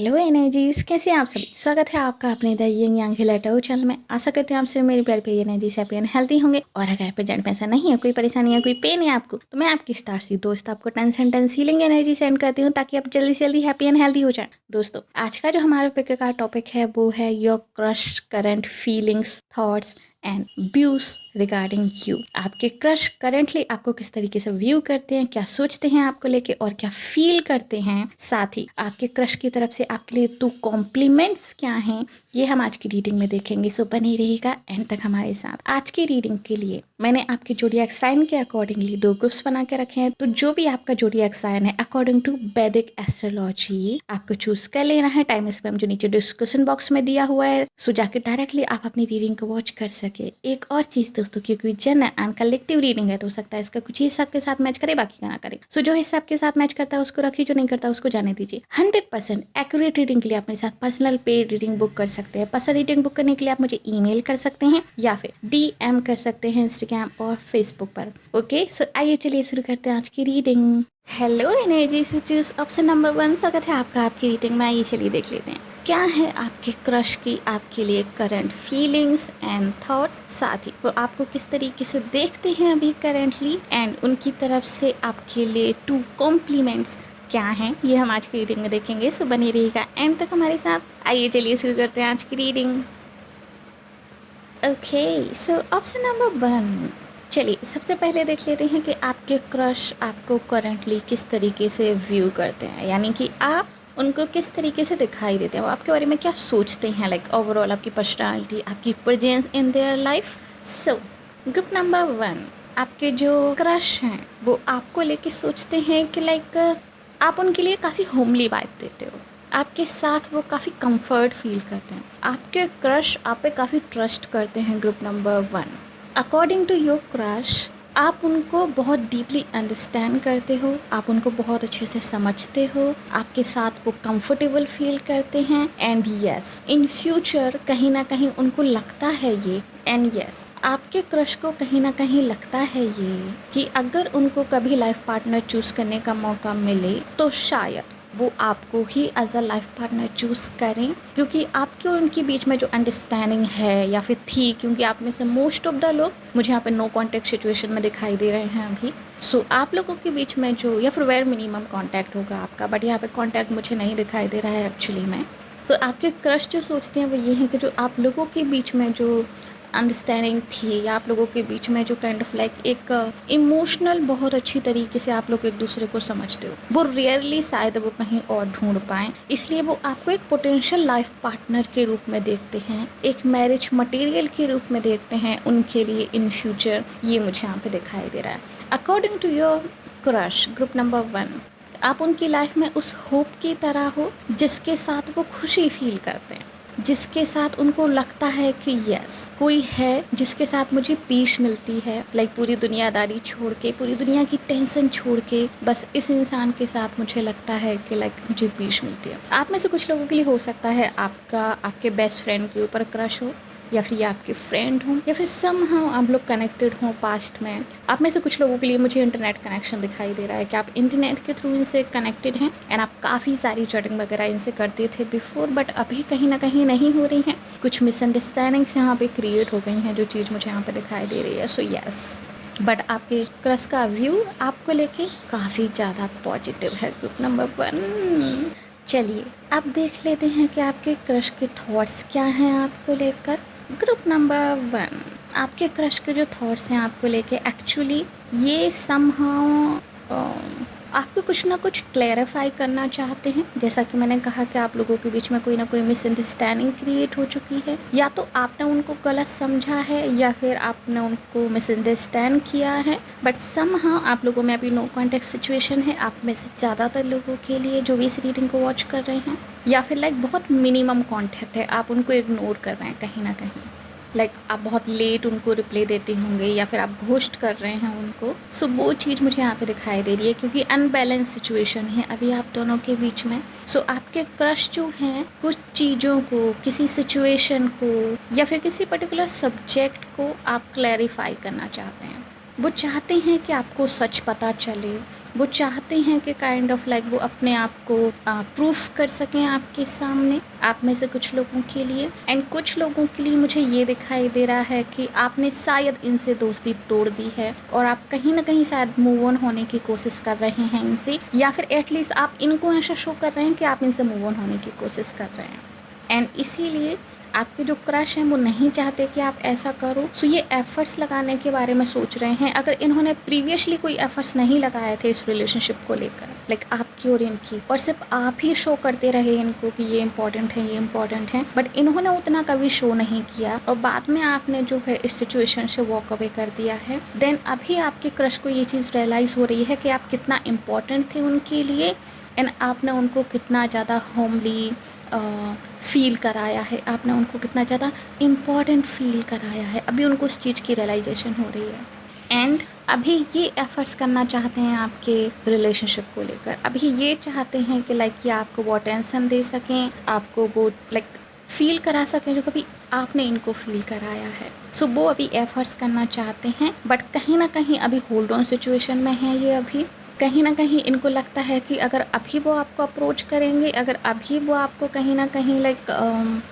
Hello energies, कैसे हैं आप सभी। स्वागत है आपका अपने द यिंग यांग हिलटो चैनल में। आशा करते हैं आप सभी मेरी प्यारी प्यारी एनर्जीज हैप्पी एंड हेल्थी होंगे। और अगर प्रेजेंट में ऐसा नहीं है, कोई परेशानी है, कोई पेन है आपको, तो मैं आपकी स्टार सी दोस्त आपको 10 हीलिंग एनर्जी सेंड करती हूँ ताकि आप जल्दी से जल्दी हैप्पी एंड हेल्थी हो जाए। दोस्तों, आज का जो हमारा पिक का टॉपिक है वो है your crush current feelings, thoughts and views regarding you. आपके क्रश करेंटली आपको किस तरीके से व्यू करते हैं, क्या सोचते हैं आपको लेके और क्या फील करते हैं। साथ ही आपके क्रश की तरफ से आपके लिए 2 कॉम्प्लीमेंट्स क्या हैं, ये हम आज की रीडिंग में देखेंगे। सो बनी रहेगा एंड तक हमारे साथ। आज की रीडिंग के लिए मैंने आपके जोडिएक साइन के अकॉर्डिंगली 2 ग्रुप्स बना के रखे हैं। तो जो भी आपका जोडिएक साइन है अकॉर्डिंग टू वैदिक एस्ट्रोलॉजी आपको चूज कर लेना है। टाइम स्पैम जो नीचे डिस्क्रिप्शन बॉक्स में दिया हुआ है, सो जाके डायरेक्टली आप अपनी रीडिंग को वॉच कर सके। एक और चीज दोस्तों, क्योंकि जन एंड कलेक्टिव रीडिंग है तो हो सकता है इसका कुछ हिस्सा के साथ मैच करे, बाकी का ना करे। सो जो हिस्सा आपके साथ मैच करता है उसको रखिए, जो नहीं करता उसको जाने दीजिए। 100% एक्यूरेट रीडिंग के लिए आप मेरे साथ पर्सनल पेड रीडिंग बुक कर सकते हैं। पर्सनल रीडिंग बुक करने के लिए आप मुझे ईमेल कर सकते हैं या फिर DM कर सकते हैं इंस्टाग्राम और फेसबुक पर। ओके, सो आइए चलिए शुरू करते हैं आज की रीडिंग। हेलो एनर्जी से चूज ऑप्शन नंबर 1, स्वागत है आपका आपकी रीडिंग में। आइए चलिए देख लेते हैं क्या है आपके क्रश की आपके लिए करंट फीलिंग्स एंड थॉट्स। साथ ही वो आपको किस तरीके से देखते हैं अभी करेंटली, एंड उनकी तरफ से आपके लिए 2 कॉम्प्लीमेंट्स क्या हैं, ये हम आज की रीडिंग में देखेंगे। सो बनी रहेगा एंड तक हमारे साथ। आइए चलिए शुरू करते हैं आज की reading. Okay, so option number 1, चलिए सबसे पहले देख लेते हैं कि आपके क्रश आपको करंटली किस तरीके से व्यू करते हैं, यानी कि आप उनको किस तरीके से दिखाई देते हैं, वो आपके बारे में क्या सोचते हैं, लाइक ओवरऑल आपकी पर्सनालिटी, आपकी presence in their life. So group number 1, आपके जो क्रश हैं वो आपको लेके सोचते हैं कि लाइक आप उनके लिए काफ़ी होमली वाइब देते हो, आपके साथ वो काफ़ी कंफर्ट फील करते हैं, आपके क्रश आप पे काफ़ी ट्रस्ट करते हैं। Group number 1, according to your crush आप उनको बहुत डीपली अंडरस्टैंड करते हो, आप उनको बहुत अच्छे से समझते हो, आपके साथ वो कंफर्टेबल फील करते हैं। एंड यस, इन फ्यूचर कहीं ना कहीं उनको लगता है ये, एंड यस आपके क्रश को कहीं ना कहीं लगता है ये कि अगर उनको कभी लाइफ पार्टनर चूज करने का मौका मिले तो शायद वो आपको ही as a life partner choose करें, क्योंकि आपके और उनके बीच में जो अंडरस्टैंडिंग है या फिर थी, क्योंकि आप में से मोस्ट ऑफ द लोग मुझे यहाँ पे नो कॉन्टैक्ट सिचुएशन में दिखाई दे रहे हैं अभी। सो आप लोगों के बीच में जो, या फिर वेयर मिनिमम कॉन्टैक्ट होगा आपका, बट यहाँ पे कॉन्टैक्ट मुझे नहीं दिखाई दे रहा है एक्चुअली में। तो आपके क्रश जो सोचते हैं वो ये है कि जो आप लोगों के बीच में जो अंडरस्टैंडिंग थी, या आप लोगों के बीच में जो काइंड ऑफ लाइक एक इमोशनल बहुत अच्छी तरीके से आप लोग एक दूसरे को समझते हो, वो रियरली शायद वो कहीं और ढूंढ पाएँ। इसलिए वो आपको एक पोटेंशियल लाइफ पार्टनर के रूप में देखते हैं, एक मैरिज मटेरियल के रूप में देखते हैं उनके लिए इन फ्यूचर। ये मुझे यहाँ पे दिखाई दे रहा है। According to your crush group number 1, आप उनकी लाइफ में उस होप की तरह हो जिसके साथ वो खुशी फील करते हैं, जिसके साथ उनको लगता है कि यस कोई है जिसके साथ मुझे पीस मिलती है, लाइक पूरी दुनियादारी छोड़ के, पूरी दुनिया की टेंशन छोड़ के, बस इस इंसान के साथ मुझे लगता है कि लाइक मुझे पीस मिलती है। आप में से कुछ लोगों के लिए हो सकता है आपके बेस्ट फ्रेंड के ऊपर क्रश हो, या फिर ये आपके फ्रेंड हों, या फिर समहाउ आप लोग कनेक्टेड हों पास्ट में। आप में से कुछ लोगों के लिए मुझे इंटरनेट कनेक्शन दिखाई दे रहा है कि आप इंटरनेट के थ्रू इनसे कनेक्टेड हैं, एंड आप काफ़ी सारी चैटिंग वगैरह इनसे करते थे बिफोर, बट अभी कहीं ना कहीं नहीं हो रही हैं। कुछ मिसअंडरस्टैंडिंग्स यहाँ पे क्रिएट हो गई हैं, जो चीज़ मुझे यहाँ पे दिखाई दे रही है। सो यस, बट आपके क्रश का व्यू आपको लेके काफ़ी ज़्यादा पॉजिटिव है। ग्रुप नंबर 1, चलिए अब देख लेते हैं कि आपके क्रश के थॉट्स क्या हैं आपको लेकर। ग्रुप नंबर 1, आपके क्रश के जो थॉट्स हैं आपको लेके, एक्चुअली ये समहाउ आपको कुछ ना कुछ क्लैरिफाई करना चाहते हैं। जैसा कि मैंने कहा कि आप लोगों के बीच में कोई ना कोई मिसअंडरस्टैंडिंग क्रिएट हो चुकी है, या तो आपने उनको गलत समझा है या फिर आपने उनको मिसअंडरस्टैंड किया है, बट समहाउ आप लोगों में अभी नो कॉन्टैक्ट सिचुएशन है। आप में से ज़्यादातर लोगों के लिए जो भी इस रीडिंग को वॉच कर रहे हैं, या फिर लाइक बहुत मिनिमम कॉन्टैक्ट है, आप उनको इग्नोर कर रहे हैं कहीं ना कहीं, लाइक आप बहुत लेट उनको रिप्लाई देते होंगे, या फिर आप घोस्ट कर रहे हैं उनको। सो वो चीज़ मुझे यहाँ पे दिखाई दे रही है, क्योंकि अनबैलेंस सिचुएशन है अभी आप दोनों के बीच में। सो आपके क्रश जो हैं कुछ चीज़ों को, किसी सिचुएशन को, या फिर किसी पर्टिकुलर सब्जेक्ट को आप क्लैरिफाई करना चाहते हैं। वो चाहते हैं कि आपको सच पता चले, वो चाहते हैं कि काइंड ऑफ लाइक वो अपने आप को प्रूफ कर सकें आपके सामने, आप में से कुछ लोगों के लिए। एंड कुछ लोगों के लिए मुझे ये दिखाई दे रहा है कि आपने शायद इनसे दोस्ती तोड़ दी है और आप कहीं ना कहीं शायद मूव ऑन होने की कोशिश कर रहे हैं इनसे, या फिर एटलीस्ट आप इनको ऐसा शो कर रहे हैं कि आप इनसे मूव ऑन होने की कोशिश कर रहे हैं। एंड इसीलिए आपके जो क्रश हैं वो नहीं चाहते कि आप ऐसा करो, सो ये एफर्ट्स लगाने के बारे में सोच रहे हैं। अगर इन्होंने प्रीवियसली कोई एफर्ट्स नहीं लगाए थे इस रिलेशनशिप को लेकर, लाइक आपकी और इनकी, और सिर्फ आप ही शो करते रहे इनको कि ये इंपॉर्टेंट है, ये इंपॉर्टेंट है, बट इन्होंने उतना कभी शो नहीं किया और बाद में आपने जो है इस सिचुएशन से वॉक अवे कर दिया है, देन अभी आपके क्रश को ये चीज़ रियलाइज़ हो रही है कि आप कितना इम्पोर्टेंट थे उनके लिए एंड आपने उनको कितना ज़्यादा होमली फील कराया है, आपने उनको कितना ज़्यादा इम्पॉर्टेंट फील कराया है। अभी उनको उस चीज़ की रियलाइजेशन हो रही है एंड अभी ये एफर्ट्स करना चाहते हैं आपके रिलेशनशिप को लेकर। अभी ये चाहते हैं कि लाइक ये आपको वो अटेंशन दे सकें, आपको वो लाइक फील करा सकें जो कभी आपने इनको फील कराया है। सो वो अभी एफर्ट्स करना चाहते हैं, बट कहीं ना कहीं अभी होल्ड ऑन सिचुएशन में है ये। अभी कहीं ना कहीं इनको लगता है कि अगर अभी वो आपको अप्रोच करेंगे, अगर अभी वो आपको कहीं ना कहीं लाइक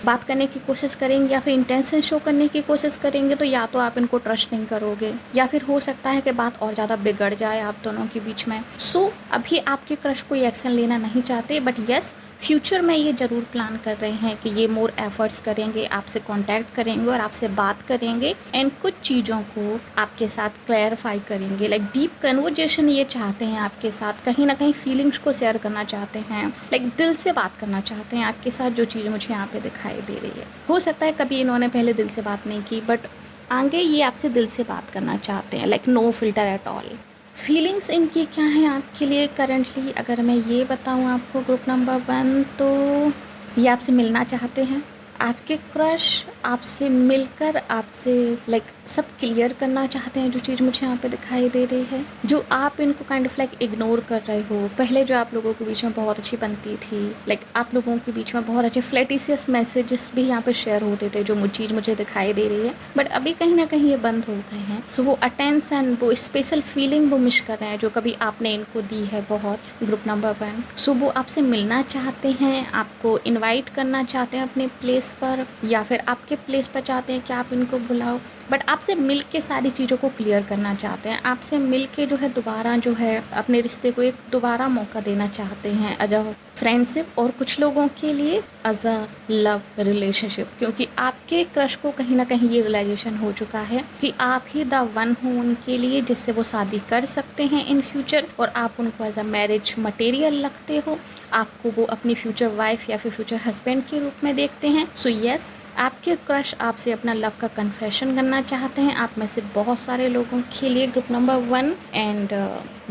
बात करने की कोशिश करेंगे या फिर इंटेंशन शो करने की कोशिश करेंगे, तो या तो आप इनको ट्रस्ट नहीं करोगे या फिर हो सकता है कि बात और ज़्यादा बिगड़ जाए आप दोनों के बीच में। सो अभी आपके क्रश कोई एक्शन लेना नहीं चाहते, बट यस फ्यूचर में ये ज़रूर प्लान कर रहे हैं कि ये मोर एफर्ट्स करेंगे, आपसे कांटेक्ट करेंगे और आपसे बात करेंगे एंड कुछ चीज़ों को आपके साथ क्लैरिफाई करेंगे। लाइक डीप कन्वर्जेशन ये चाहते हैं आपके साथ, कहीं ना कहीं फीलिंग्स को शेयर करना चाहते हैं, लाइक दिल से बात करना चाहते हैं आपके साथ, जो चीज़ मुझे यहाँ पे दिखाई दे रही है। हो सकता है कभी इन्होंने पहले दिल से बात नहीं की, बट आगे ये आपसे दिल से बात करना चाहते हैं, like no filter at all. Feelings इनकी क्या है आपके लिए करंटली, अगर मैं ये बताऊँ आपको ग्रुप नंबर 1, तो ये आपसे मिलना चाहते हैं। आपके क्रश आपसे मिलकर आपसे लाइक सब क्लियर करना चाहते हैं, जो चीज़ मुझे यहाँ पे दिखाई दे रही है, जो आप इनको काइंड ऑफ लाइक इग्नोर कर रहे हो। पहले जो आप लोगों के बीच में बहुत अच्छी बनती थी, लाइक आप लोगों के बीच में बहुत अच्छे फ्लर्टिशियस मैसेजेस भी यहाँ पे शेयर होते थे, जो चीज़ मुझे दिखाई दे रही है, बट अभी कहीं ना कहीं ये बंद हो गए हैं। सो वो अटेंशन, वो स्पेशल फीलिंग वो मिस कर रहे हैं जो कभी आपने इनको दी है बहुत, ग्रुप नंबर 1। सो वो आपसे मिलना चाहते हैं, आपको इन्वाइट करना चाहते हैं अपने प्लेस पर, या फिर आपके प्लेस पर चाहते हैं कि आप इनको बुलाओ, बट आपसे मिल के सारी चीज़ों को क्लियर करना चाहते हैं। आपसे मिल के जो है दोबारा जो है अपने रिश्ते को एक दोबारा मौका देना चाहते हैं एज अ फ्रेंडशिप, और कुछ लोगों के लिए एज अ लव रिलेशनशिप, क्योंकि आपके क्रश को कहीं ना कहीं ये रियलाइजेशन हो चुका है कि आप ही द वन हो उनके लिए, जिससे वो शादी कर सकते हैं इन फ्यूचर, और आप उनको एज अ मैरिज मटेरियल लगते हो, आपको वो अपनी फ्यूचर वाइफ या फिर फ्यूचर हस्बैंड के रूप में देखते हैं। सो यस, आपके क्रश आपसे अपना लव का कन्फेशन करना चाहते हैं, आप में से बहुत सारे लोगों के लिए, ग्रुप नंबर 1। एंड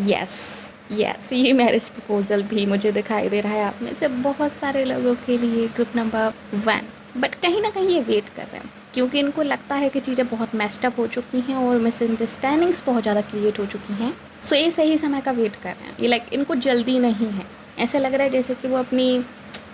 यस ये मैरिज प्रपोजल भी मुझे दिखाई दे रहा है आप में से बहुत सारे लोगों के लिए, ग्रुप नंबर 1। बट कहीं ना कहीं ये वेट कर रहे हैं, क्योंकि इनको लगता है कि चीज़ें बहुत मेस्टअप हो चुकी हैं और मिसअंडरस्टैंडिंग्स बहुत ज़्यादा क्रिएट हो चुकी हैं। सो ये सही समय का वेट कर रहे हैं, ये लाइक इनको जल्दी नहीं है। ऐसा लग रहा है जैसे कि वो अपनी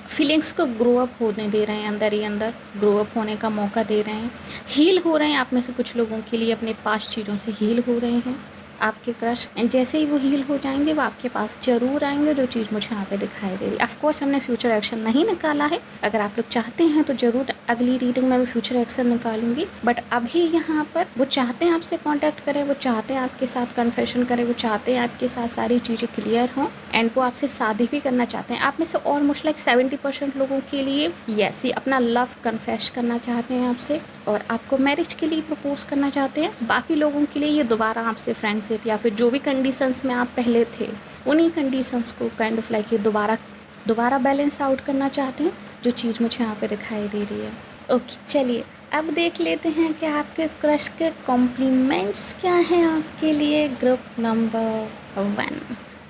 फीलिंग्स को ग्रो अप होने दे रहे हैं, अंदर ही अंदर ग्रो अप होने का मौका दे रहे हैं, हील हो रहे हैं। आप में से कुछ लोगों के लिए अपने पास चीज़ों से हील हो रहे हैं आपके क्रश, एंड जैसे ही वो हील हो जाएंगे वो आपके पास जरूर आएंगे, जो चीज़ मुझे यहाँ पे दिखाई दे रही है। ऑफकोर्स हमने फ्यूचर एक्शन नहीं निकाला है, अगर आप लोग चाहते हैं तो जरूर अगली रीडिंग में मैं फ्यूचर एक्शन निकालूंगी, बट अभी यहाँ पर वो चाहते हैं आपसे कांटेक्ट करें, वो चाहते हैं आपके साथ कन्फेशन करें, वो चाहते हैं आपके साथ सारी चीज़ें क्लियर हों, एंड वो आपसे शादी भी करना चाहते हैं। आप में से ऑलमोस्ट लाइक 70% लोगों के लिए यस, ये अपना लव कन्फेस करना चाहते हैं आपसे और आपको मैरिज के लिए प्रपोज करना चाहते हैं। बाकी लोगों के लिए ये दोबारा आपसे फ्रेंडशिप या फिर जो भी कंडीशंस में आप पहले थे, उन्हीं कंडीशंस को काइंड ऑफ लाइक ये दोबारा बैलेंस आउट करना चाहते हैं, जो चीज़ मुझे यहाँ पे दिखाई दे रही है। ओके, चलिए अब देख लेते हैं कि आपके क्रश के कॉम्प्लीमेंट्स क्या हैं आपके लिए, ग्रुप नंबर 1।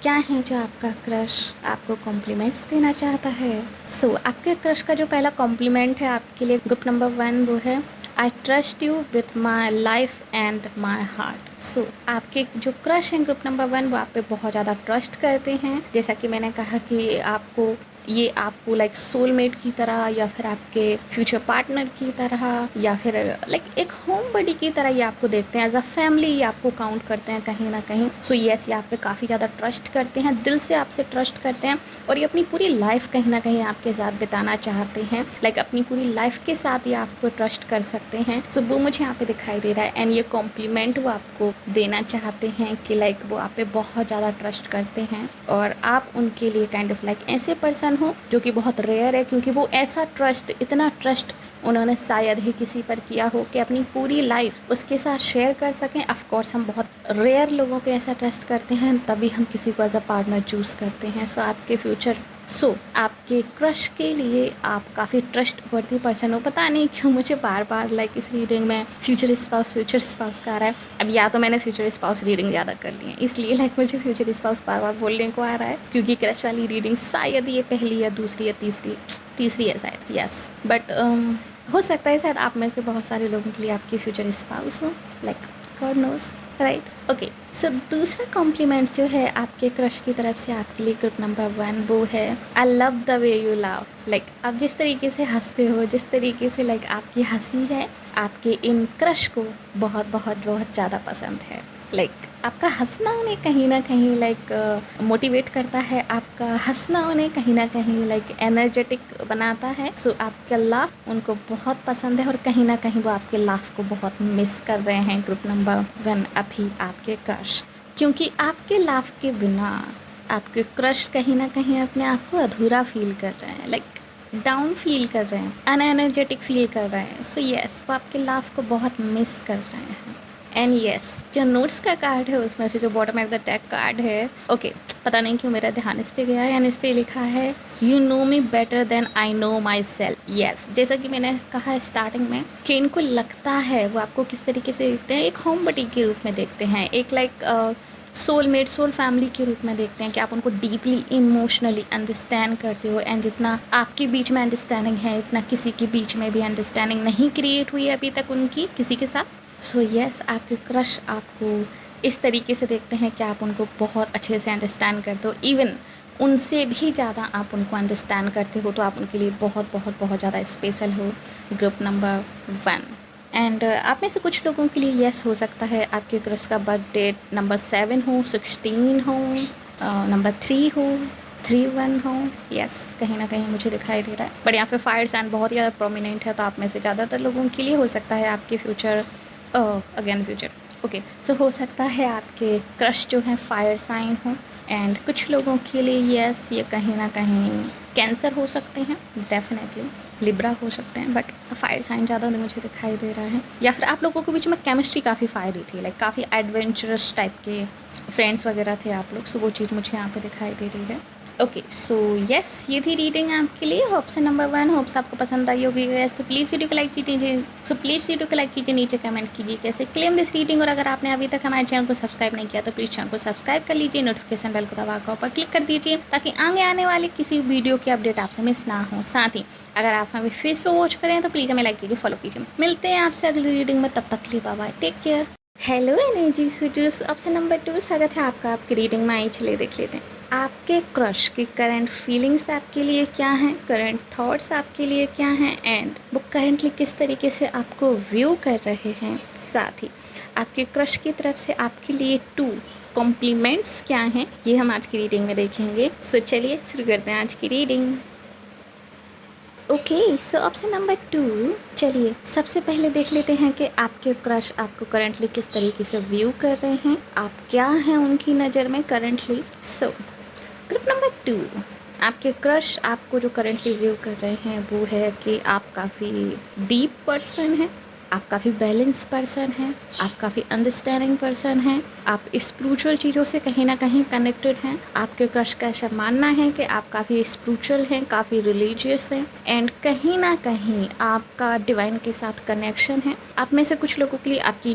क्या है जो आपका क्रश आपको कॉम्प्लीमेंट्स देना चाहता है। सो आपके क्रश का जो पहला कॉम्प्लीमेंट है आपके लिए, ग्रुप नंबर 1, वो है I trust you with my life and my heart. So आपके जो क्रश हैं ग्रुप नंबर 1, वो आप पे बहुत ज़्यादा ट्रस्ट करते हैं। जैसा कि मैंने कहा कि आपको ये आपको लाइक सोलमेट की तरह या फिर आपके फ्यूचर पार्टनर की तरह या फिर लाइक एक होम बडी की तरह ये आपको देखते हैं, एज अ फैमिली ये आपको काउंट करते हैं कहीं ना कहीं। सो यस, ये आप पे काफ़ी ज़्यादा ट्रस्ट करते हैं, दिल से आपसे ट्रस्ट करते हैं और ये अपनी पूरी लाइफ कहीं ना कहीं आपके साथ बिताना चाहते हैं। लाइक अपनी पूरी लाइफ के साथ ये आपको ट्रस्ट कर सकते हैं। सो वो मुझे यहाँ पे दिखाई दे रहा है एंड ये कॉम्प्लीमेंट वो आपको देना चाहते हैं कि लाइक वो आप पे बहुत ज़्यादा ट्रस्ट करते हैं और आप उनके लिए काइंड ऑफ लाइक ऐसे पर्सन हो जो कि बहुत रेयर है, क्योंकि वो ऐसा ट्रस्ट, इतना ट्रस्ट उन्होंने शायद ही किसी पर किया हो कि अपनी पूरी लाइफ उसके साथ शेयर कर सकें। ऑफ कोर्स हम बहुत रेयर लोगों पे ऐसा ट्रस्ट करते हैं, तभी हम किसी को एज अ पार्टनर चूज़ करते हैं। सो आपके फ्यूचर आपके क्रश के लिए आप काफ़ी ट्रस्ट वर्दी पर्सन हो। पता नहीं क्यों मुझे बार बार लाइक इस रीडिंग में फ्यूचर स्पाउस का आ रहा है। अब या तो मैंने फ्यूचर स्पाउस रीडिंग ज़्यादा कर ली है, इसलिए लाइक मुझे फ्यूचर स्पाउस बार बार बोलने को आ रहा है, क्योंकि क्रश वाली रीडिंग शायद ये पहली या दूसरी या तीसरी है शायद, यस। बट हो सकता है शायद आप में से बहुत सारे लोगों के लिए आपकी फ्यूचर स्पाउस हो, like God knows, right. Okay, so दूसरा कॉम्प्लीमेंट जो है आपके क्रश की तरफ से आपके लिए ग्रुप नंबर 1 वो है I love the way you love. Like आप जिस तरीके से हंसते हो, जिस तरीके से लाइक आपकी हंसी है, आपके इन क्रश को बहुत बहुत बहुत ज़्यादा पसंद है। लाइक आपका हंसना उन्हें कहीं ना कहीं लाइक मोटिवेट करता है, आपका हंसना उन्हें कहीं ना कहीं लाइक एनर्जेटिक बनाता है। सो आपका लाफ उनको बहुत पसंद है और कहीं ना कहीं वो आपके लाफ को बहुत मिस कर रहे हैं ग्रुप नंबर 1 अभी आपके क्रश, क्योंकि आपके लाफ के बिना आपके क्रश कहीं ना कहीं अपने आप को अधूरा फील कर रहे हैं, लाइक डाउन फील कर रहे हैं, अनएनर्जेटिक फील कर रहे हैं। सो यस, वो आपके लाफ को बहुत मिस कर रहे हैं। एंड यस, जो नोट्स का कार्ड है उसमें से जो bottom of the deck card है, ओके, पता नहीं क्यों मेरा ध्यान इस पे गया है एंड इस पे लिखा है you know me better than I know myself. Yes, जैसा कि मैंने कहा स्टार्टिंग में कि इनको लगता है वो आपको किस तरीके से देखते हैं, एक होम बडी के रूप में देखते हैं, एक लाइक सोलमेट, सोल फैमिली के रूप में देखते हैं कि आप उनको डीपली इमोशनली अंडरस्टैंड करते हो। एंड जितना आपके बीच में अंडरस्टैंडिंग है, इतना किसी के बीच में भी अंडरस्टैंडिंग नहीं क्रिएट हुई है अभी तक उनकी किसी के साथ। सो यस, आपके क्रश आपको इस तरीके से देखते हैं कि आप उनको बहुत अच्छे से अंडरस्टैंड करते हो, इवन उनसे भी ज़्यादा आप उनको अंडरस्टैंड करते हो, तो आप उनके लिए बहुत बहुत बहुत ज़्यादा स्पेशल हो ग्रुप नंबर 1। एंड आप में से कुछ लोगों के लिए यस हो सकता है आपके क्रश का बर्थ डेट नंबर 7 हो, 16 हो, नंबर 3 हो, 3-1 हो। यस, कहीं ना कहीं मुझे दिखाई दे रहा है, बट यहाँ पे फायर साइन बहुत ही ज़्यादा प्रोमिनेंट है, तो आप में से ज़्यादातर लोगों के लिए हो सकता है आपके फ्यूचर अगेन फ्यूचर, ओके। सो हो सकता है आपके क्रश जो है फायर साइन हो। एंड कुछ लोगों के लिए यस, ये कहीं ना कहीं कैंसर हो सकते हैं, डेफिनेटली लिब्रा हो सकते हैं, बट फायर साइन ज़्यादा मुझे दिखाई दे रहा है। या फिर आप लोगों के बीच में केमिस्ट्री काफ़ी फायरी थी, लाइक काफ़ी एडवेंचरस टाइप के फ्रेंड्स वगैरह थे आप लोग। सो वो चीज़ मुझे यहाँ पे दिखाई दे रही है। ओके, सो यस, ये थी रीडिंग आपके लिए ऑप्शन नंबर 1। होप्स आपको पसंद आई होगी। यस, तो प्लीज़ वीडियो को लाइक कीजिए। सो प्लीज़ वीडियो को लाइक कीजिए, नीचे कमेंट कीजिए कैसे क्लेम दिस रीडिंग। और अगर आपने अभी तक हमारे चैनल को सब्सक्राइब नहीं किया तो प्लीज़ चैनल को सब्सक्राइब कर लीजिए, नोटिफिकेशन बेल को दबाकर ऊपर क्लिक कर दीजिए ताकि आगे आने वाली किसी वीडियो की अपडेट आपसे मिस ना हो। साथ ही अगर आप हमें फेस पर वॉच करें तो प्लीज़ हमें लाइक कीजिए, फॉलो कीजिए। मिलते हैं आपसे अगली रीडिंग में, तब तक के लिए bye bye, take care. Hello energy suitors, option number 2 स्वागत है आपका आपकी रीडिंग में। आई चलिए देख लेते हैं आपके क्रश की करंट फीलिंग्स आपके लिए क्या हैं, करंट थॉट्स आपके लिए क्या हैं, एंड वो करंटली किस तरीके से आपको व्यू कर रहे हैं। साथ ही आपके क्रश की तरफ से आपके लिए 2 कॉम्प्लीमेंट्स क्या हैं, ये हम आज की रीडिंग में देखेंगे। सो चलिए शुरू करते हैं आज की reading. Okay, so option number 2, चलिए सबसे पहले देख लेते हैं कि आपके क्रश आपको करंटली किस तरीके से व्यू कर रहे हैं, आप क्या हैं उनकी नज़र में करंटली। सो ग्रुप नंबर 2, आपके क्रश आपको जो करंटली व्यू कर रहे हैं वो है कि आप काफ़ी डीप पर्सन हैं, आप काफ़ी बैलेंस पर्सन हैं, आप काफ़ी अंडरस्टैंडिंग पर्सन हैं, आप स्पिरिचुअल चीज़ों से कहीं ना कहीं कनेक्टेड हैं। आपके क्रश का ऐसा मानना है कि आप काफ़ी स्पिरिचुअल हैं, काफ़ी रिलीजियस हैं, एंड कहीं ना कहीं आपका डिवाइन के साथ कनेक्शन है। आप में से कुछ लोगों के लिए आपकी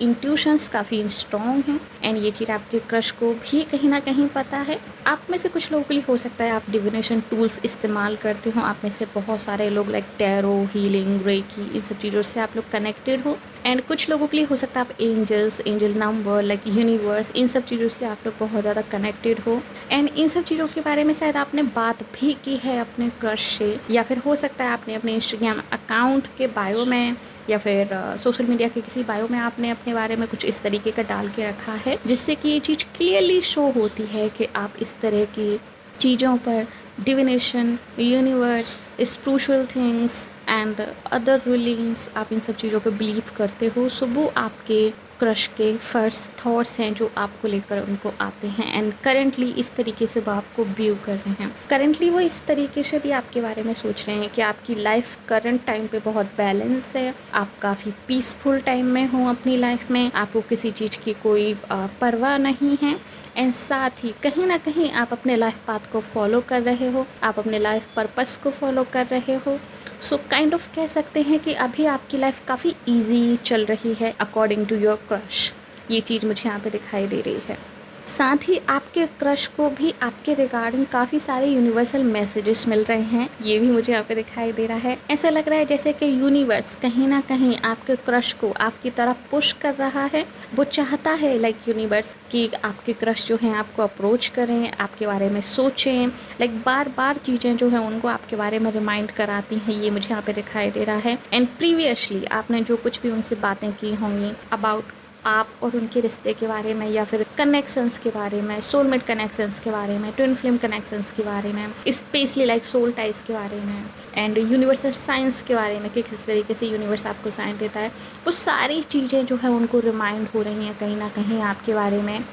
इंट्यूशंस काफ़ी स्ट्रॉन्ग हैं, एंड ये चीज़ आपके क्रश को भी कहीं ना कहीं पता है। आप में से कुछ लोगों के लिए हो सकता है आप डिविनेशन टूल्स इस्तेमाल करते हो। आप में से बहुत सारे लोग लाइक टैरो, हीलिंग, रेकी, इन सब चीज़ों से आप लोग कनेक्टेड हो। एंड कुछ लोगों के लिए हो सकता है आप angels, angel number, like universe, इन सब चीज़ों से आप लोग बहुत ज़्यादा कनेक्टेड हो। एंड इन सब चीज़ों के बारे में शायद आपने बात भी की है अपने क्रश से, या फिर हो सकता है आपने अपने इंस्टाग्राम अकाउंट के बायो में या फिर सोशल मीडिया के किसी बायो में आपने अपने बारे में कुछ इस तरीके का डाल के रखा है, जिससे कि ये चीज़ क्लियरली शो होती है कि आप इस तरह की चीज़ों पर, divination, universe, spiritual things and other rulings, आप इन सब चीज़ों पे बिलीव करते हो। सो वो आपके क्रश के फर्स्ट थॉट्स हैं जो आपको लेकर उनको आते हैं, एंड करेंटली इस तरीके से वो आपको व्यू कर रहे हैं। करेंटली वो इस तरीके से भी आपके बारे में सोच रहे हैं कि आपकी लाइफ करंट टाइम पे बहुत बैलेंस है, आप काफ़ी पीसफुल टाइम में हो अपनी लाइफ में, आपको किसी चीज़ की कोई परवाह नहीं है, एंड साथ ही कहीं ना कहीं आप अपने लाइफ पाथ को फॉलो कर रहे हो, आप अपने लाइफ पर्पस को फॉलो कर रहे हो। सो काइंड ऑफ कह सकते हैं कि अभी आपकी लाइफ काफ़ी इजी चल रही है अकॉर्डिंग टू योर क्रश। ये चीज़ मुझे यहाँ पे दिखाई दे रही है। साथ ही आपके क्रश को भी आपके रिगार्डिंग काफ़ी सारे यूनिवर्सल मैसेजेस मिल रहे हैं, ये भी मुझे यहाँ पे दिखाई दे रहा है। ऐसा लग रहा है जैसे कि यूनिवर्स कहीं ना कहीं आपके क्रश को आपकी तरफ पुश कर रहा है। वो चाहता है लाइक यूनिवर्स कि आपके क्रश जो हैं आपको अप्रोच करें, आपके बारे में सोचें, लाइक बार बार चीज़ें जो हैं उनको आपके बारे में रिमाइंड कराती हैं, ये मुझे यहाँ पे दिखाई दे रहा है। एंड प्रीवियसली आपने जो कुछ भी उनसे बातें की होंगी अबाउट आप और उनके रिश्ते के बारे में, या फिर कनेक्शंस के बारे में, सोलमेट कनेक्शंस के बारे में, ट्विन फ्लेम कनेक्शंस के बारे में, स्पेशली लाइक सोल टाइज के बारे में, एंड यूनिवर्सल साइंस के बारे में कि किस तरीके से यूनिवर्स आपको साइन देता है, वो सारी चीज़ें जो है उनको रिमाइंड हो रही हैं कहीं ना कहीं आपके बारे में।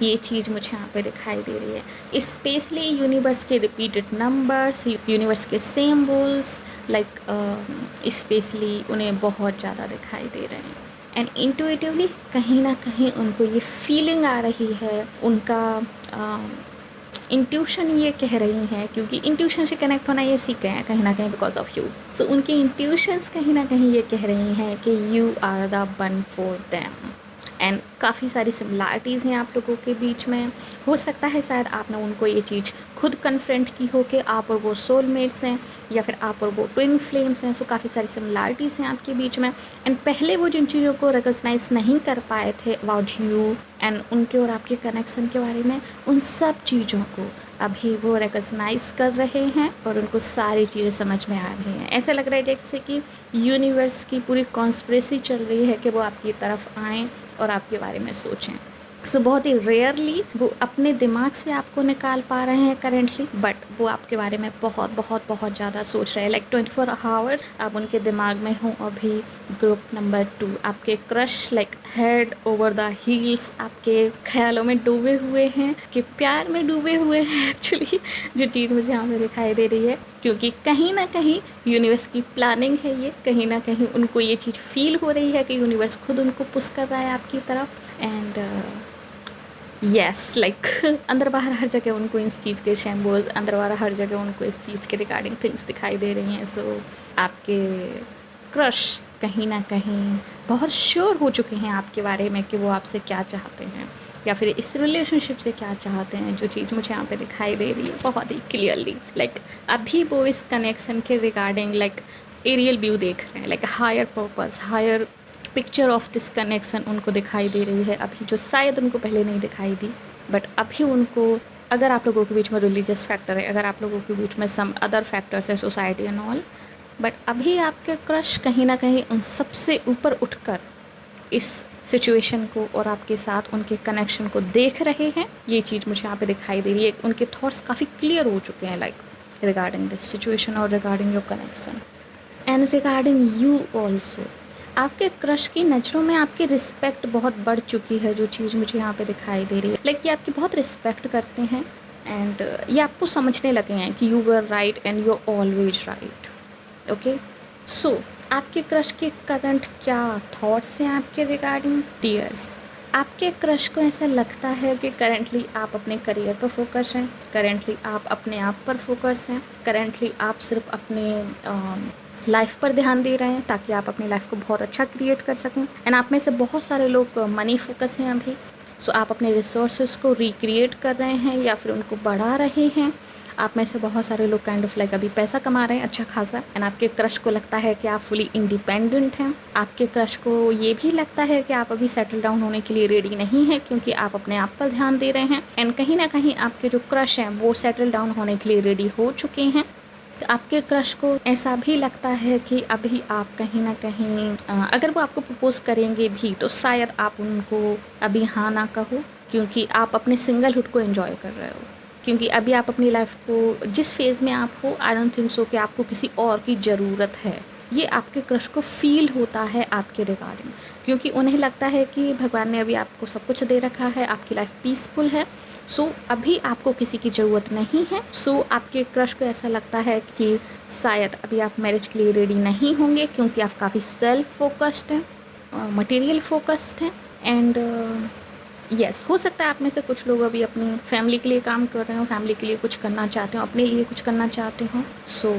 ये चीज़ मुझे यहाँ पे दिखाई दे रही है। स्पेशली यूनिवर्स के रिपीटेड नंबर्स, यूनिवर्स के सिंबल्स, लाइक स्पेशली उन्हें बहुत ज़्यादा दिखाई दे रहे हैं। एंड इंटुइटिवली कहीं ना कहीं उनको ये फीलिंग आ रही है, उनका इंट्यूशन ये कह रही हैं, क्योंकि इंट्यूशन से कनेक्ट होना ये सीख गए हैं कहीं ना कहीं बिकॉज ऑफ यू। सो उनकी इंट्यूशंस कहीं ना कहीं ये कह रही हैं कि you are the one for them. And काफ़ी सारी सिमिलैरिटीज़ हैं आप लोगों के बीच में। हो सकता है शायद आपने उनको ये चीज़ खुद कन्फ्रंट की हो कि आप और वो सोलमेट्स हैं, या फिर आप और वो ट्विन फ्लेम्स हैं। सो काफ़ी सारी सिमिलैरिटीज़ हैं आपके बीच में। एंड पहले वो जिन चीज़ों को रिकॉग्नाइज नहीं कर पाए थे अबाउट यू एंड उनके और आपके कनेक्शन के बारे में, उन सब चीज़ों को अभी वो रिकॉग्नाइज कर रहे हैं और उनको सारी चीज़ें समझ में आ रही हैं। ऐसा लग रहा है जैसे कि यूनिवर्स की पूरी कॉन्स्पिरेसी चल रही है कि वो आपकी तरफ आएँ और आपके बारे में सोचें। सो बहुत ही रेयरली वो अपने दिमाग से आपको निकाल पा रहे हैं करेंटली, बट वो आपके बारे में बहुत बहुत बहुत ज़्यादा सोच रहे हैं। लाइक 24 आवर्स आप उनके दिमाग में हो अभी। ग्रुप नंबर 2, आपके crush like head over the heels आपके ख्यालों में डूबे हुए हैं, कि प्यार में डूबे हुए हैं एक्चुअली, जो चीज़ मुझे यहाँ पे दिखाई दे रही है। क्योंकि कहीं ना कहीं यूनिवर्स की प्लानिंग है ये, कहीं ना कहीं उनको ये चीज़ फील हो रही है कि यूनिवर्स खुद उनको पुश कर रहा है आपकी तरफ। एंड यस, लाइक अंदर बाहर हर जगह उनको इस चीज़ के शैम्बोज, अंदर बाहर हर जगह उनको इस चीज़ के रिगार्डिंग थिंग्स दिखाई दे रही हैं। सो आपके क्रश कहीं ना कहीं बहुत श्योर हो चुके हैं आपके बारे में कि वो आपसे क्या चाहते हैं, या फिर इस रिलेशनशिप से क्या चाहते हैं, जो चीज़ मुझे यहाँ पे दिखाई दे रही है बहुत ही क्लियरली। लाइक अभी वो इस कनेक्शन के रिगार्डिंग लाइक एरियल व्यू देख रहे हैं, like higher purpose, higher picture of this connection उनको दिखाई दे रही है अभी, जो शायद उनको पहले नहीं दिखाई दी। बट अभी उनको, अगर आप लोगों के बीच में रिलीजियस फैक्टर है, अगर आप लोगों के बीच में सम अदर फैक्टर्स है, सोसाइटी एंड ऑल, बट अभी आपके क्रश कहीं ना कहीं उन सबसे ऊपर उठकर इस सिचुएशन को और आपके साथ उनके कनेक्शन को देख रहे हैं। ये चीज़ मुझे यहाँ पे दिखाई दे रही है। उनके थॉट्स काफ़ी क्लियर हो चुके हैं लाइक रिगार्डिंग दिस सिचुएशन और regarding your connection and regarding you also. आपके क्रश की नज़रों में आपकी रिस्पेक्ट बहुत बढ़ चुकी है, जो चीज़ मुझे यहाँ पे दिखाई दे रही है। लाइक ये आपकी बहुत रिस्पेक्ट करते हैं, एंड ये आपको समझने लगे हैं कि you were right and you always right. Okay, so आपके क्रश के करंट क्या थॉट्स हैं आपके रिगार्डिंग? टीयर्स। आपके क्रश को ऐसा लगता है कि करेंटली आप अपने करियर पर फोकस हैं, करेंटली आप अपने आप पर फोकस हैं, करेंटली आप सिर्फ अपने लाइफ पर ध्यान दे रहे हैं ताकि आप अपनी लाइफ को बहुत अच्छा क्रिएट कर सकें। एंड आप में से बहुत सारे लोग मनी फोकस हैं अभी। सो आप अपने रिसोर्सेज को रिक्रिएट कर रहे हैं या फिर उनको बढ़ा रहे हैं। आप में से बहुत सारे लोग काइंड ऑफ लाइक अभी पैसा कमा रहे हैं अच्छा खासा, एंड आपके क्रश को लगता है कि आप फुली इंडिपेंडेंट हैं। आपके क्रश को ये भी लगता है कि आप अभी सेटल डाउन होने के लिए रेडी नहीं हैं, क्योंकि आप अपने आप पर ध्यान दे रहे हैं। एंड कहीं ना कहीं आपके जो क्रश हैं वो सेटल डाउन होने के लिए रेडी हो चुके हैं। तो आपके क्रश को ऐसा भी लगता है कि अभी आप कहीं ना कहीं अगर वो आपको प्रपोज करेंगे भी तो शायद आप उनको अभी हाँ ना कहो, क्योंकि आप अपने सिंगलहुड को एंजॉय कर रहे हो। क्योंकि अभी आप अपनी लाइफ को जिस फेज़ में आप हो, आई डोंट थिंक सो कि आपको किसी और की ज़रूरत है। ये आपके क्रश को फील होता है आपके रिगार्डिंग, क्योंकि उन्हें लगता है कि भगवान ने अभी आपको सब कुछ दे रखा है, आपकी लाइफ पीसफुल है। सो अभी आपको किसी की ज़रूरत नहीं है। सो आपके क्रश को ऐसा लगता है कि शायद अभी आप मैरिज के लिए रेडी नहीं होंगे, क्योंकि आप काफ़ी सेल्फ फोकस्ड हैं, मटेरियल फोकस्ड हैं। एंड यस, हो सकता है आप में से कुछ लोग अभी अपनी फैमिली के लिए काम कर रहे हो, फैमिली के लिए कुछ करना चाहते हो, अपने लिए कुछ करना चाहते हो। सो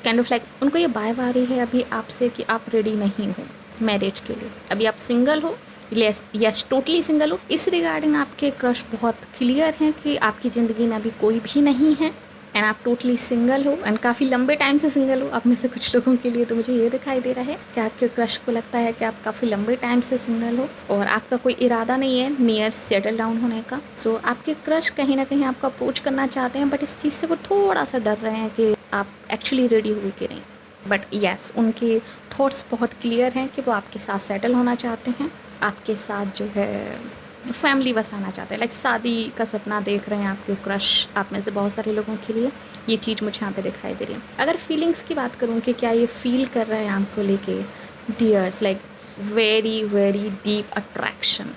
काइंड ऑफ लाइक उनको ये बाय आ रही है अभी आपसे कि आप रेडी नहीं हो मैरिज के लिए। अभी आप सिंगल हो, यस टोटली सिंगल हो। इस रिगार्डिंग आपके क्रश बहुत क्लियर हैं कि आपकी ज़िंदगी में अभी कोई भी नहीं है, एंड आप टोटली सिंगल हो, एंड काफ़ी लंबे टाइम से सिंगल हो। आप में से कुछ लोगों के लिए तो मुझे ये दिखाई दे रहा है कि आपके क्रश को लगता है कि आप काफ़ी लंबे टाइम से सिंगल हो और आपका कोई इरादा नहीं है नियर सेटल डाउन होने का। सो आपके क्रश कहीं ना कहीं आपको अप्रोच करना चाहते हैं, बट इस चीज़ से वो थोड़ा सा डर रहे हैं कि आप एक्चुअली रेडी हुए कि नहीं। बट यस, उनके थॉट्स बहुत क्लियर हैं कि वो आपके साथ सेटल होना चाहते हैं, आपके साथ जो है फैमिली बसाना चाहते हैं, लाइक शादी का सपना देख रहे हैं आपके क्रश। आप में से बहुत सारे लोगों के लिए ये चीज़ मुझे यहाँ पे दिखाई दे रही है। अगर फीलिंग्स की बात करूँ कि क्या ये फील कर रहे हैं आपको लेके, dears, like very very deep attraction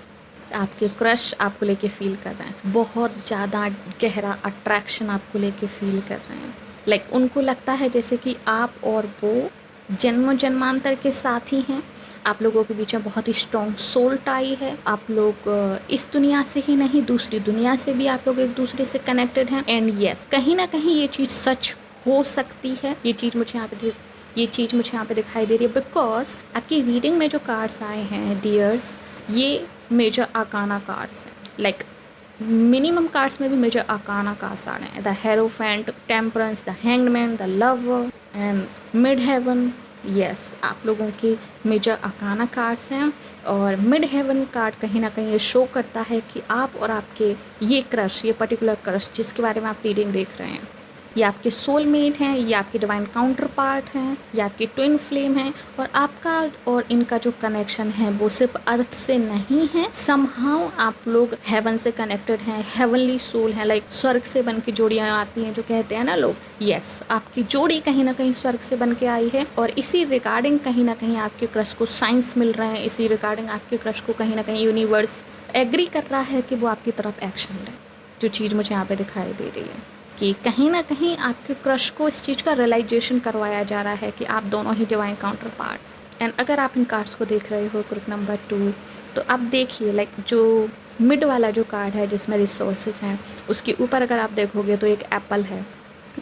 आपके क्रश आपको लेके फील कर रहे हैं। बहुत ज़्यादा गहरा अट्रैक्शन आपको लेके फील कर रहे हैं। लाइक उनको लगता है जैसे कि आप और वो जन्म जन्मांतर के साथी हैं। आप लोगों के बीच में बहुत ही स्ट्रॉन्ग सोल टाई है। आप लोग इस दुनिया से ही नहीं, दूसरी दुनिया से भी आप लोग एक दूसरे से कनेक्टेड हैं। एंड यस, कहीं ना कहीं ये चीज़ सच हो सकती है। ये चीज़ मुझे यहाँ पे दिखाई दे रही है, बिकॉज आपकी रीडिंग में जो कार्ड्स आए हैं डियर्स, ये मेजर आर्काना कार्ड्स हैं। लाइक मिनिमम कार्ड्स में भी मेजर आर्काना कार्ड्स आ रहे हैं। The hierophant, temperance, the hanged man, the lover and mid heaven. Yes, आप लोगों के मेजर आर्काना कार्ड्स हैं, और मिड हेवन कार्ड कहीं ना कहीं ये शो करता है कि आप और आपके ये क्रश, ये पर्टिकुलर क्रश जिसके बारे में आप रीडिंग देख रहे हैं, ये आपके सोलमेट हैं, ये आपके डिवाइन काउंटर पार्ट हैं, ये आपके ट्विन फ्लेम हैं। और आपका और इनका जो कनेक्शन है वो सिर्फ अर्थ से नहीं है, समहाउ आप लोग हेवन से कनेक्टेड हैं, हेवनली सोल हैं। लाइक स्वर्ग से बन के जोड़ियाँ आती हैं जो कहते हैं ना लोग, यस, आपकी जोड़ी कहीं ना कहीं स्वर्ग से बन के आई है। और इसी रिगार्डिंग कहीं ना कहीं आपके क्रश को साइंस मिल रहे हैं, इसी रिगार्डिंग आपके क्रश को कहीं ना कहीं यूनिवर्स एग्री कर रहा है कि वो आपकी तरफ एक्शन ले। जो चीज़ मुझे यहाँ पे दिखाई दे रही है कि कहीं ना कहीं आपके क्रश को इस चीज़ का रियलाइजेशन करवाया जा रहा है कि आप दोनों ही डिवाइन काउंटर पार्ट। एंड अगर आप इन कार्ड्स को देख रहे हो ग्रुप नंबर 2, तो आप देखिए लाइक जो मिड वाला जो कार्ड है जिसमें रिसोर्सेज हैं, उसके ऊपर अगर आप देखोगे तो एक एप्पल है,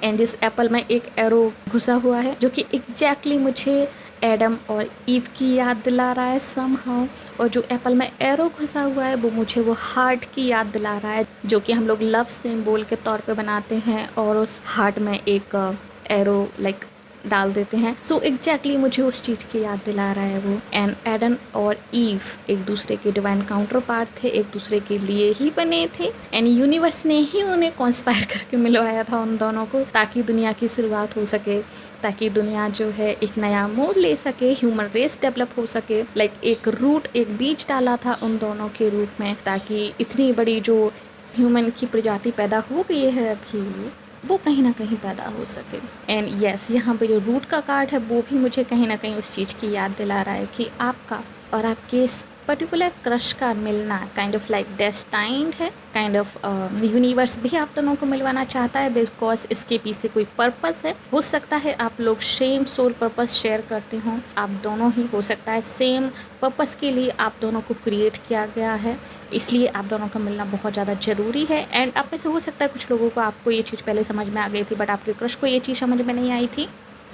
एंड जिस एप्पल में एक एरो घुसा हुआ है जो कि एग्जैक्टली मुझे एडम और ईव की याद दिला रहा है समहाउ। और जो एप्पल में एरो घुसा हुआ है वो मुझे वो हार्ट की याद दिला रहा है, जो कि हम लोग लव सिंबल के तौर पे बनाते हैं और उस हार्ट में एक एरो लाइक डाल देते हैं। सो एग्जैक्टली मुझे उस चीज़ की याद दिला रहा है वो। एंड एडम और ईव एक दूसरे के डिवाइन काउंटर पार्ट थे, एक दूसरे के लिए ही बने थे, एंड यूनिवर्स ने ही उन्हें कॉन्स्पायर करके मिलवाया था उन दोनों को, ताकि दुनिया की शुरुआत हो सके, ताकि दुनिया जो है एक नया मोड़ ले सके, ह्यूमन रेस डेवलप हो सके। लाइक एक रूट, एक बीज डाला था उन दोनों के रूप में, ताकि इतनी बड़ी जो ह्यूमन की प्रजाति पैदा हो गई है अभी, वो कहीं ना कहीं पैदा हो सके। एंड यस, यहाँ पे जो रूट का कार्ड है वो भी मुझे कहीं ना कहीं उस चीज़ की याद दिला रहा है कि आपका और आपके इस पर्टिकुलर क्रश का मिलना काइंड ऑफ लाइक डेस्टाइंड है, काइंड ऑफ यूनिवर्स भी आप दोनों को मिलवाना चाहता है, बिकॉज इसके पीछे कोई पर्पस है। हो सकता है आप लोग सेम सोल पर्पस शेयर करते हों, आप दोनों ही, हो सकता है सेम पर्पस के लिए आप दोनों को क्रिएट किया गया है, इसलिए आप दोनों का मिलना बहुत ज़्यादा ज़रूरी है। एंड आप में से हो सकता है कुछ लोगों को आपको ये चीज़ पहले समझ में आ गई थी, बट आपके क्रश को ये चीज़ समझ में नहीं आई थी,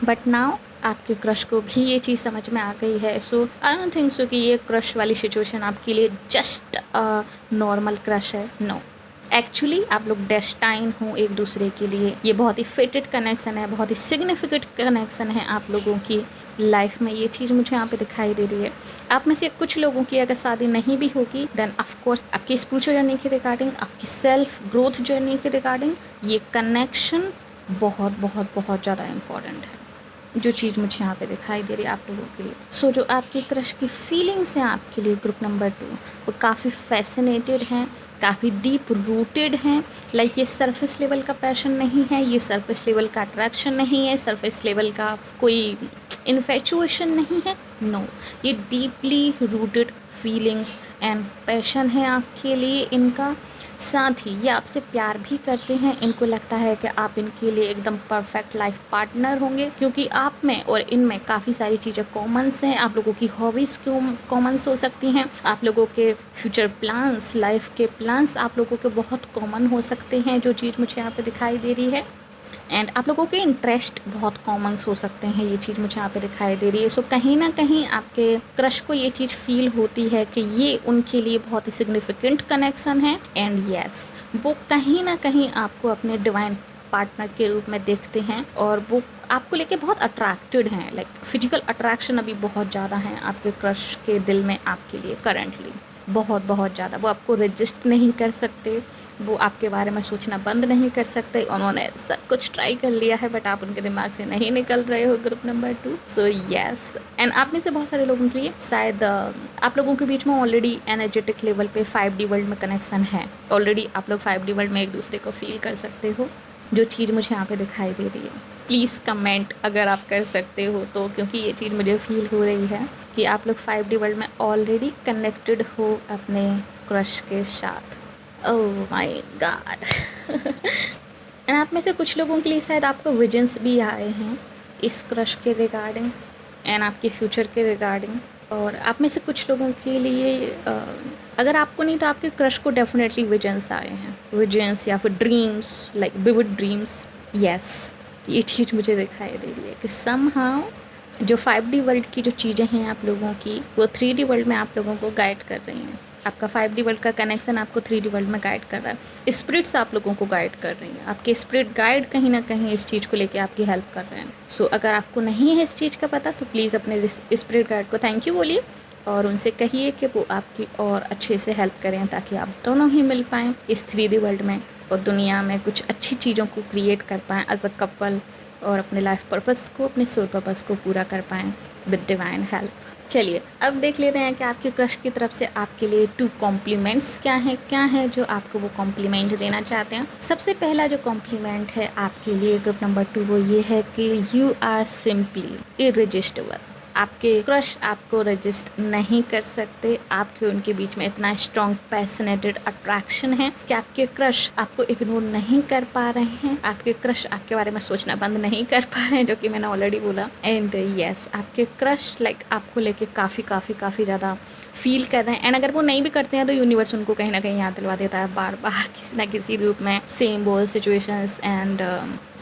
बट नाउ आपके क्रश को भी ये चीज़ समझ में आ गई है। सो आई डोंट थिंक सो कि ये क्रश वाली सिचुएशन आपके लिए जस्ट नॉर्मल क्रश है, नो, एक्चुअली आप लोग डेस्टाइन हो एक दूसरे के लिए। ये बहुत ही फिटेड कनेक्शन है, बहुत ही सिग्निफिकेंट कनेक्शन है आप लोगों की लाइफ में। ये चीज़ मुझे यहाँ पे दिखाई दे रही है। आप में से कुछ लोगों की अगर शादी नहीं भी होगी, देन ऑफ कोर्स आपकी स्पिरिचुअल जर्नी के रिगार्डिंग, आपकी सेल्फ ग्रोथ जर्नी के रिगार्डिंग ये कनेक्शन बहुत बहुत बहुत ज़्यादा इम्पॉर्टेंट है, जो चीज़ मुझे यहाँ पे दिखाई दे रही है आप लोगों के लिए। सो जो आपकी क्रश की फीलिंग्स हैं आपके लिए ग्रुप नंबर 2, वो काफ़ी फैसिनेटेड हैं, काफ़ी डीप रूटेड हैं। लाइक ये सरफेस लेवल का पैशन नहीं है, ये सरफेस लेवल का अट्रैक्शन नहीं है, सरफेस लेवल का कोई इन्फेचुएशन नहीं है। नो, ये deeply rooted feelings and passion है आपके लिए इनका। साथ ही ये आपसे प्यार भी करते हैं। इनको लगता है कि आप इनके लिए एकदम परफेक्ट लाइफ पार्टनर होंगे, क्योंकि आप में और इनमें काफ़ी सारी चीज़ें कॉमन्स हैं। आप लोगों की हॉबीज़ कॉमन्स हो सकती हैं, आप लोगों के फ्यूचर प्लान्स, लाइफ के प्लान्स आप लोगों के बहुत कॉमन हो सकते हैं, जो चीज़ मुझे यहाँ पे दिखाई दे रही है। एंड आप लोगों के इंटरेस्ट बहुत कॉमन्स हो सकते हैं, ये चीज़ मुझे यहाँ पे दिखाई दे रही है। सो कहीं ना कहीं आपके क्रश को ये चीज़ फील होती है कि ये उनके लिए बहुत ही सिग्निफिकेंट कनेक्शन है। एंड यस, वो कहीं ना कहीं आपको अपने डिवाइन पार्टनर के रूप में देखते हैं और वो आपको लेके बहुत अट्रैक्टेड हैं। लाइक फिजिकल अट्रैक्शन अभी बहुत ज़्यादा है आपके क्रश के दिल में आपके लिए करंटली, बहुत बहुत ज़्यादा। वो आपको रजिस्ट नहीं कर सकते, वो आपके बारे में सोचना बंद नहीं कर सकते। उन्होंने सब कुछ ट्राई कर लिया है, बट आप उनके दिमाग से नहीं निकल रहे हो group number 2। So yes, and आप में से बहुत सारे लोगों के लिए शायद आप लोगों के बीच में ऑलरेडी एनर्जेटिक लेवल पे 5D वर्ल्ड में कनेक्शन है। ऑलरेडी आप लोग 5D वर्ल्ड में एक दूसरे को फील कर सकते हो, जो चीज़ मुझे यहाँ पे दिखाई दे रही है। प्लीज़ कमेंट अगर आप कर सकते हो तो, क्योंकि ये चीज़ मुझे फील हो रही है कि आप लोग 5D वर्ल्ड में ऑलरेडी कनेक्टेड हो अपने क्रश के साथ। Oh my God. एंड आप में से कुछ लोगों के लिए शायद आपको विजन्स भी आए हैं इस क्रश के रिगार्डिंग एंड आपके फ्यूचर के रिगार्डिंग। और आप में से कुछ लोगों के लिए अगर आपको नहीं तो आपके क्रश को डेफिनेटली विजन्स आए हैं, विजन्स या फिर dreams, like vivid dreams. Yes, ये चीज़ मुझे दिखाई दे रही है कि समहाउ जो 5D वर्ल्ड की जो चीज़ें हैं आप लोगों की, वो 3D वर्ल्ड में आप लोगों को गाइड कर रही हैं। आपका 5D वर्ल्ड का कनेक्शन आपको 3D वर्ल्ड में गाइड कर रहा है। स्पिरिट्स आप लोगों को गाइड कर रही हैं, आपके स्पिरिट गाइड कहीं ना कहीं इस चीज़ को लेके आपकी हेल्प कर रहे हैं। सो अगर आपको नहीं है इस चीज़ का पता तो प्लीज़ अपने स्पिरिट गाइड को थैंक यू बोलिए और उनसे कहिए कि वो आपकी और अच्छे से हेल्प करें, ताकि आप दोनों ही मिल पाएँ इस 3D वर्ल्ड में और दुनिया में कुछ अच्छी चीज़ों को क्रिएट कर पाएँ एज अ कपल, और अपने लाइफ पर्पस को, अपने सोल पर्पस को पूरा कर पाएँ विद डिवाइन हेल्प। चलिए अब देख लेते हैं कि आपके क्रश की तरफ से आपके लिए 2 कॉम्प्लीमेंट्स क्या हैं जो आपको वो कॉम्प्लीमेंट देना चाहते हैं। सबसे पहला जो कॉम्प्लीमेंट है आपके लिए ग्रुप नंबर 2, वो ये है कि यू आर सिंपली इररेजिस्टिबल। आपके क्रश आपको रजिस्ट नहीं कर सकते, आपके उनके बीच में इतना स्ट्रॉन्ग पैशनेटेड अट्रैक्शन है कि आपके क्रश आपको इग्नोर नहीं कर पा रहे हैं, आपके क्रश आपके बारे में सोचना बंद नहीं कर पा रहे हैं, जो कि मैंने ऑलरेडी बोला। एंड यस, आपके क्रश लाइक आपको लेके काफ़ी ज़्यादा फील कर रहे हैं। एंड अगर वो नहीं भी करते हैं तो यूनिवर्स उनको कहीं ना कहीं याद दिलवा देता है बार बार किसी ना किसी रूप में, सेम वो सिचुएशंस एंड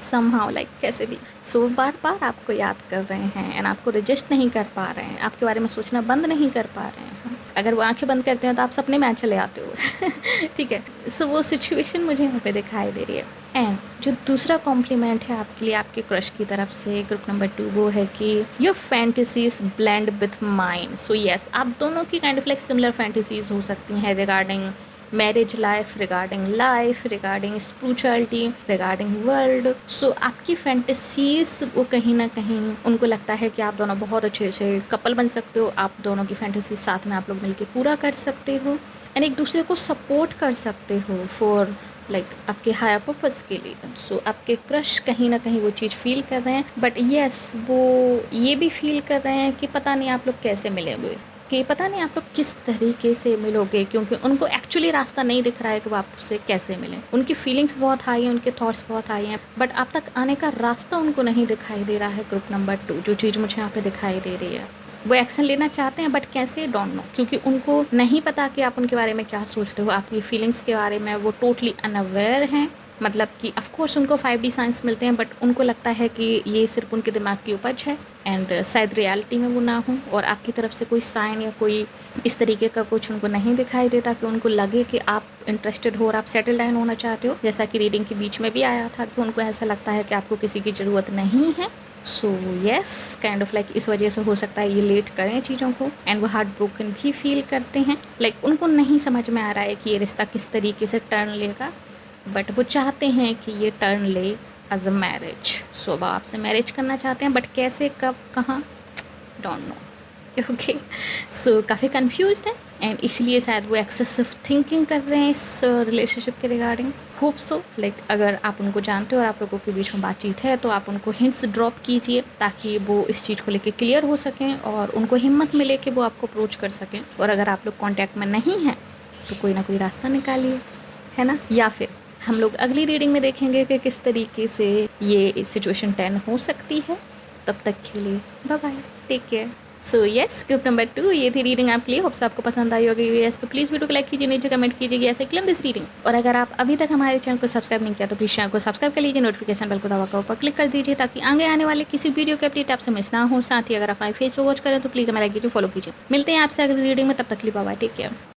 समहाउ लाइक कैसे भी। सो बार बार आपको याद कर रहे हैं एंड आपको रजिस्ट नहीं कर पा रहे हैं, आपके बारे में सोचना बंद नहीं कर पा रहे हैं। अगर वो आंखें बंद करते हैं तो आप सपने में चले आते हो। ठीक है, सो वो सिचुएशन मुझे यहाँ पे दिखाई दे रही है। एंड जो दूसरा कॉम्प्लीमेंट है आपके लिए आपके क्रश की तरफ से ग्रुप नंबर 2, वो है कि your fantasies blend with mind. So yes, आप दोनों की kind of like similar fantasies हो सकती हैं regarding marriage life, regarding spirituality, regarding world. So आपकी फैंटेसीज वो कहीं ना कहीं उनको लगता है कि आप दोनों बहुत अच्छे से कपल बन सकते हो, आप दोनों की फैंटेसीज साथ में आप लोग मिलके पूरा कर सकते हो एंड एक दूसरे को सपोर्ट कर सकते हो फॉर लाइक आपके हायर पर्पस के लिए। सो आपके क्रश कहीं ना कहीं वो चीज़ फील कर रहे हैं, बट यस वो ये भी फील कर रहे हैं कि पता नहीं आप लोग कैसे मिलेंगे, कि पता नहीं आप लोग किस तरीके से मिलोगे, क्योंकि उनको एक्चुअली रास्ता नहीं दिख रहा है कि वो आपसे कैसे मिलें। उनकी फीलिंग्स बहुत हाई हैं, उनके थॉट्स बहुत हाई हैं, बट आप तक आने का रास्ता उनको नहीं दिखाई दे रहा है ग्रुप नंबर 2, जो चीज़ मुझे यहाँ पे दिखाई दे रही है। वो एक्शन लेना चाहते हैं बट कैसे, डोंट नो, क्योंकि उनको नहीं पता कि आप उनके बारे में क्या सोचते हो, आपकी फीलिंग्स के बारे में वो टोटली अनअवेयर हैं मतलब कि ऑफ कोर्स उनको 5D साइंस मिलते हैं, बट उनको लगता है कि ये सिर्फ उनके दिमाग की उपज है एंड शायद रियलिटी में वो ना हो, और आपकी तरफ से कोई साइन या कोई इस तरीके का कुछ उनको नहीं दिखाई देता कि उनको लगे कि आप इंटरेस्टेड हो और आप सेटल डाउन होना चाहते हो। जैसा कि रीडिंग के बीच में भी आया था कि उनको ऐसा लगता है कि आपको किसी की ज़रूरत नहीं है। So yes, kind of like इस वजह से हो सकता है ये लेट करें चीज़ों को, एंड वो हार्ट ब्रोकन भी फील करते हैं। लाइक उनको नहीं समझ में आ रहा है कि ये रिश्ता किस तरीके से टर्न लेगा, बट वो चाहते हैं कि ये टर्न ले एज अ मैरिज। सो अब आपसे मैरिज करना चाहते हैं, बट कैसे, कब, कहाँ, डोंट नो। ओके, सो काफ़ी कंफ्यूज्ड हैं एंड इसलिए शायद वो एक्सेसिव थिंकिंग कर रहे हैं इस रिलेशनशिप के रिगार्डिंग। होप सो, लाइक अगर आप उनको जानते हो और आप लोगों के बीच में बातचीत है तो आप उनको हिंट्स ड्रॉप कीजिए ताकि वो इस चीज़ को लेके क्लियर हो सकें और उनको हिम्मत मिले कि वो आपको अप्रोच कर सकें। और अगर आप लोग कॉन्टैक्ट में नहीं हैं तो कोई ना कोई रास्ता निकालिए, है ना। या फिर हम लोग अगली रीडिंग में देखेंगे कि किस तरीके से ये सिचुएशन टर्न हो सकती है। तब तक के लिए bye bye, take care. So yes, group number 2 ये थी रीडिंग आपके लिए। होप्स आपको पसंद आई होगी। येस तो प्लीज़ वीडियो को लाइक कीजिए, नीचे कमेंट कीजिए ऐसे क्लेम दिस रीडिंग। और अगर आप अभी तक हमारे चैनल को सब्सक्राइब नहीं किया तो प्लीज़ चैनल को सब्सक्राइब कर लीजिए, नोटिफिकेशन बेल को दबा कर ऊपर क्लिक कर दीजिए ताकि आगे आने वाले किसी वीडियो के अपडेट आपसे मिस ना हो। साथ ही अगर आप हमारे फेसबुक वॉच करें तो प्लीज़ हमारा वीडियो फॉलो कीजिए। मिलते हैं आपसे अगली रीडिंग में, तब तक के लिए बाय बाय, टेक केयर।